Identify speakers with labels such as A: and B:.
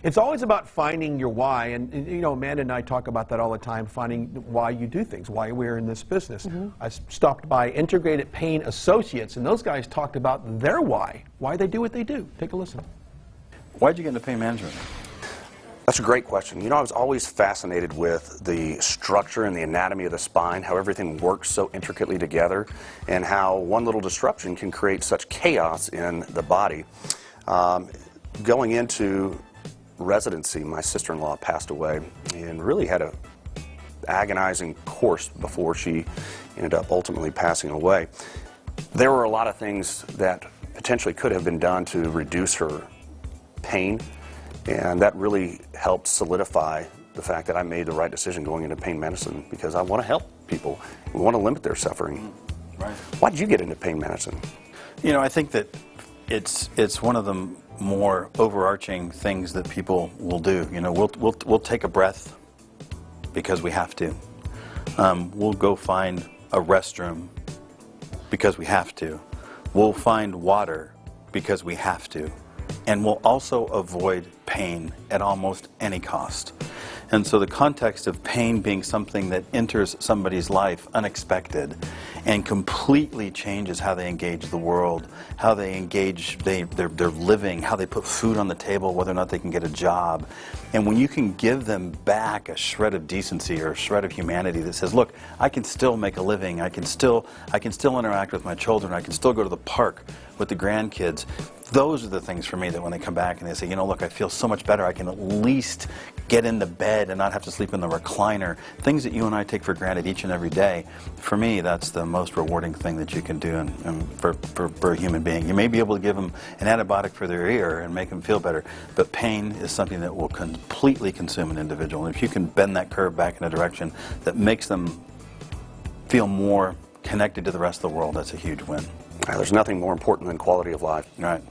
A: It's always about finding your why, and you know, Amanda and I talk about that all the time, finding why you do things, why we're in this business. I stopped by Integrated Pain Associates, and those guys talked about their why they do what they do. Take a listen.
B: Why'd you get into pain management?
C: That's a great question. You know, I was always fascinated with the structure and the anatomy of the spine, how everything works so intricately together, and how one little disruption can create such chaos in the body. Going into residency, my sister-in-law passed away and really had a agonizing course before she ended up ultimately passing away. There were a lot of things that potentially could have been done to reduce her pain, and that really helped solidify the fact that I made the right decision going into pain medicine, because I want to help people. We want to limit their suffering.
B: Right.
C: Why did you get into pain medicine?
B: You know, I think that it's one of the more overarching things that people will do. You know, we'll take a breath because we have to. We'll go find a restroom because we have to. We'll find water because we have to. And we'll also avoid pain at almost any cost. And so the context of pain being something that enters somebody's life unexpected and completely changes how they engage the world, how they engage their living, how they put food on the table, whether or not they can get a job. And when you can give them back a shred of decency or a shred of humanity that says, look, I can still make a living, I can still interact with my children, I can still go to the park with the grandkids. Those are the things for me that when they come back and they say, you know, look, I feel so much better, I can at least get into bed and not have to sleep in the recliner. Things that you and I take for granted each and every day. For me, that's the most rewarding thing that you can do for a human being. You may be able to give them an antibiotic for their ear and make them feel better, but pain is something that will completely consume an individual. And if you can bend that curve back in a direction that makes them feel more connected to the rest of the world, that's a huge win.
C: There's nothing more important than quality of life.
B: Right.